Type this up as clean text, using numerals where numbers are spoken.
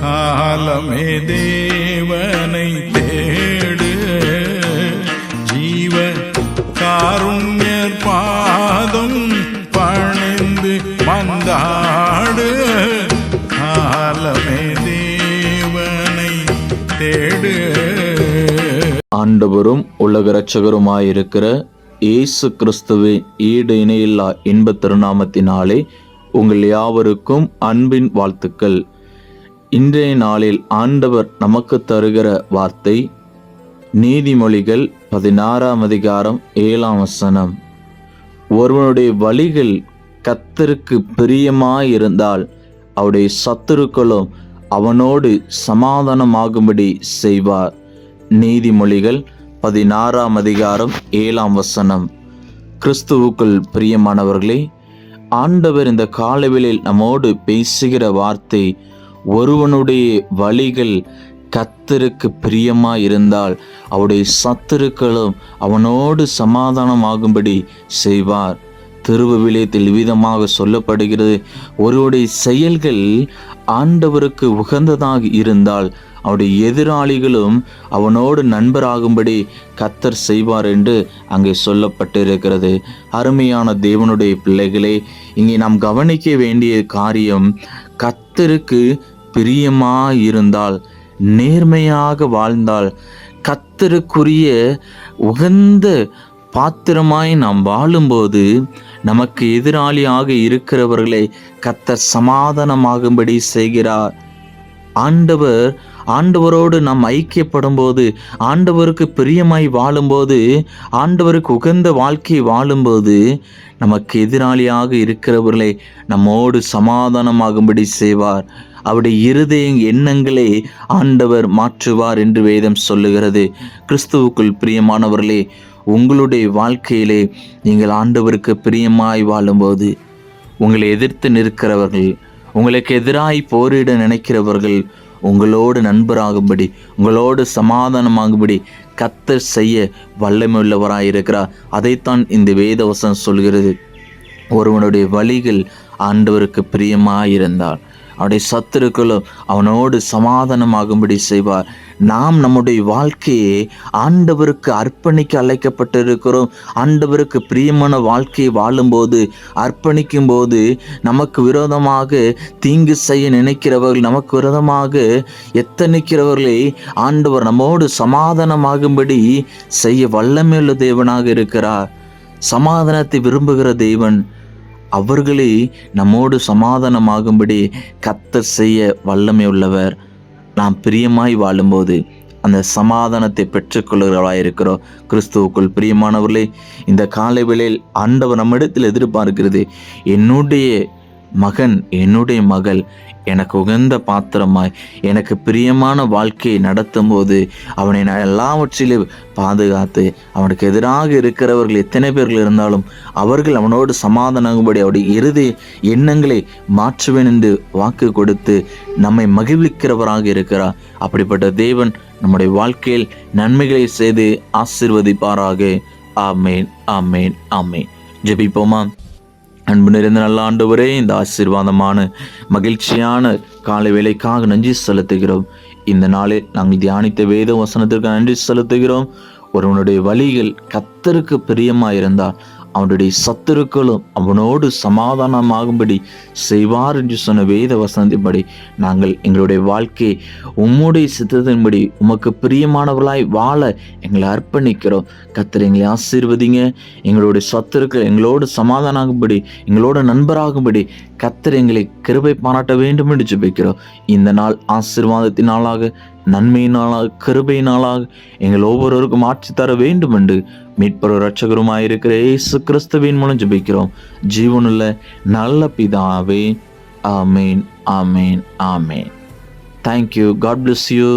காலமே தேவனை தேடு, ஜீவ காருண்யர் பாதம் பணிந்து வந்தாடு. காலமே தேவனை தேடு. ஆண்டவரும் உலக இரட்சகருமாயிருக்கிற இயேசு கிறிஸ்துவின் ஈடு இணையில்லா இன்ப திருநாமத்தினாலே உங்கள் யாவருக்கும் அன்பின் வாழ்த்துக்கள். இன்றைய நாளில் ஆண்டவர் நமக்கு தருகிற வார்த்தை நீதிமொழிகள் 16ஆம் அதிகாரம் 7ஆம் வசனம். ஒருவனுடைய வழிகள் கர்த்தருக்கு பிரியமாயிருந்தால் அவருடைய சத்துருக்களும் அவனோடு சமாதானமாகும்படி செய்வார். நீதிமொழிகள் 16ஆம் அதிகாரம் 7ஆம் வசனம். கிறிஸ்துவுக்குள் பிரியமானவர்களே, ஆண்டவர் இந்த காலவெளியில் நம்மோடு பேசுகிற வார்த்தை, ஒருவனுடைய வழிகள் கர்த்தருக்கு பிரியமாயிருந்தால் அவருடைய சத்துருக்களும் அவனோடு சமாதானமாகும்படி செய்வார். திருவிவிலியத்தில் விதமாக சொல்லப்படுகிறது, ஒருவருடைய செயல்கள் ஆண்டவருக்கு உகந்ததாக இருந்தால் அவருடைய எதிராளிகளும் அவனோடு நண்பராகும்படி கர்த்தர் செய்வார் என்று அங்கே சொல்லப்பட்டிருக்கிறது. அருமையான தேவனுடைய பிள்ளைகளே, இங்கே நாம் கவனிக்க வேண்டிய காரியம், கர்த்தருக்கு பிரியமாயிருந்தால், நேர்மையாக வாழ்ந்தால், கர்த்தருக்குரிய உகந்த பாத்திரமாய் நாம் வாழும்போது நமக்கு எதிராளியாக இருக்கிறவர்களை கர்த்தர் சமாதானமாகும்படி செய்கிறார். ஆண்டவரோடு நாம் ஐக்கியப்படும் போது, ஆண்டவருக்கு பிரியமாய் வாழும்போது, ஆண்டவருக்கு உகந்த வாழ்க்கை வாழும்போது நமக்கு எதிராளியாக இருக்கிறவர்களை நம்மோடு சமாதானமாகும்படி செய்வார். அவருடைய இருதய எண்ணங்களை ஆண்டவர் மாற்றுவார் என்று வேதம் சொல்லுகிறது. கிறிஸ்துவுக்குள் பிரியமானவர்களே, உங்களுடைய வாழ்க்கையிலே நீங்கள் ஆண்டவருக்கு பிரியமாய் வாழும்போது உங்களை எதிர்த்து நிற்கிறவர்கள், உங்களுக்கு எதிராய் போரிட நினைக்கிறவர்கள் உங்களோடு நண்பராகும்படி, உங்களோடு சமாதானமாகும்படி கர்த்தர் செய்ய வல்லமையுள்ளவராயிருக்கிறார். அதைத்தான் இந்த வேதவசனம் சொல்கிறது. ஒருவனுடைய வழிகள் ஆண்டவருக்கு பிரியமாயிருந்தால் அவருடைய சத்துருக்களும் அவனோடு சமாதானமாகும்படி செய்வார். நாம் நம்முடைய வாழ்க்கையை ஆண்டவருக்கு அர்ப்பணிக்க அழைக்கப்பட்டிருக்கிறோம். ஆண்டவருக்கு பிரியமான வாழ்க்கையை வாழும்போது, அர்ப்பணிக்கும் போது, நமக்கு விரோதமாக தீங்கு செய்ய நினைக்கிறவர்கள், நமக்கு விரோதமாக எத்தனிக்கிறவர்களை ஆண்டவர் நம்மோடு சமாதானமாகும்படி செய்ய வல்லமையுள்ள தேவனாக இருக்கிறார். சமாதானத்தை விரும்புகிற தேவன் அவர்களே நம்மோடு சமாதானமாகும்படி கர்த்தர் செய்ய வல்லமை உள்ளவர். நாம் பிரியமாய் வாழும்போது அந்த சமாதானத்தை பெற்றுக்கொள்கிறவராயிருக்கிறோம். கிறிஸ்துவுக்குள் பிரியமானவர்களே, இந்த காலை வேளையில் ஆண்டவர் நம்மிடத்தில் எதிர்பார்க்கிறது, என்னுடைய மகன், என்னுடைய மகள் எனக்கு உகந்த பாத்திரமாய் எனக்கு பிரியமான வாழ்க்கையை நடத்தும் போது அவனை நான் எல்லாவற்றிலும் பாதுகாத்து, அவனுக்கு எதிராக இருக்கிறவர்கள் எத்தனை பேர்கள் இருந்தாலும் அவர்கள் அவனோடு சமாதானமாகும்படி அவருடைய இறுதி எண்ணங்களை மாற்றுவேன் என்று வாக்கு கொடுத்து நம்மை மகிழ்விக்கிறவராக இருக்கிறார். அப்படிப்பட்ட தேவன் நம்முடைய வாழ்க்கையில் நன்மைகளை செய்து ஆசீர்வதிப்பாராக. ஆமேன், ஆமேன், ஆமேன். ஜெபிப்போமா. அன்பு நிறைந்த நல்ல ஆண்டவரே, இந்த ஆசீர்வாதமான மகிழ்ச்சியான காலை வேளைக்காக நன்றி செலுத்துகிறோம். இந்த நாளில் நாங்கள் தியானித்த வேத வசனத்திற்கு நன்றி செலுத்துகிறோம். ஒருவனுடைய வழிகள் கர்த்தருக்கு பிரியமாயிருந்தால் அவனுடைய சத்துருக்களும் அவனோடு சமாதானமாகும்படி செய்வார் என்று சொன்ன வேத வசனத்தின்படி நாங்கள் எங்களுடைய வாழ்க்கையை உம்முடைய சித்தத்தின்படி உமக்கு பிரியமானவர்களாய் வாழ எங்களை அர்ப்பணிக்கிறோம். கர்த்தர் எங்களை ஆசீர்வதிங்க. எங்களுடைய சத்துருக்கள் எங்களோடு சமாதானமாகும்படி, எங்களோட நண்பராகும்படி கர்த்தர் எங்களை கிருபை பாராட்ட வேண்டும் என்று ஜெபிக்கிறோம். இந்த நாள் ஆசீர்வாதத்தினாலாக, நன்மையினாலாக, கிருபையினாலாக எங்கள் ஒவ்வொருவருக்கும் ஆட்சி தர வேண்டும் என்று மீட்பர் இரட்சகருமாயிருக்கிற இயேசு கிறிஸ்துவின் மூலம் ஜெபிக்கிறோம். ஜீவனுள்ள நல்ல பிதாவே. ஆமேன், ஆமேன், ஆமேன். Thank you. God bless you.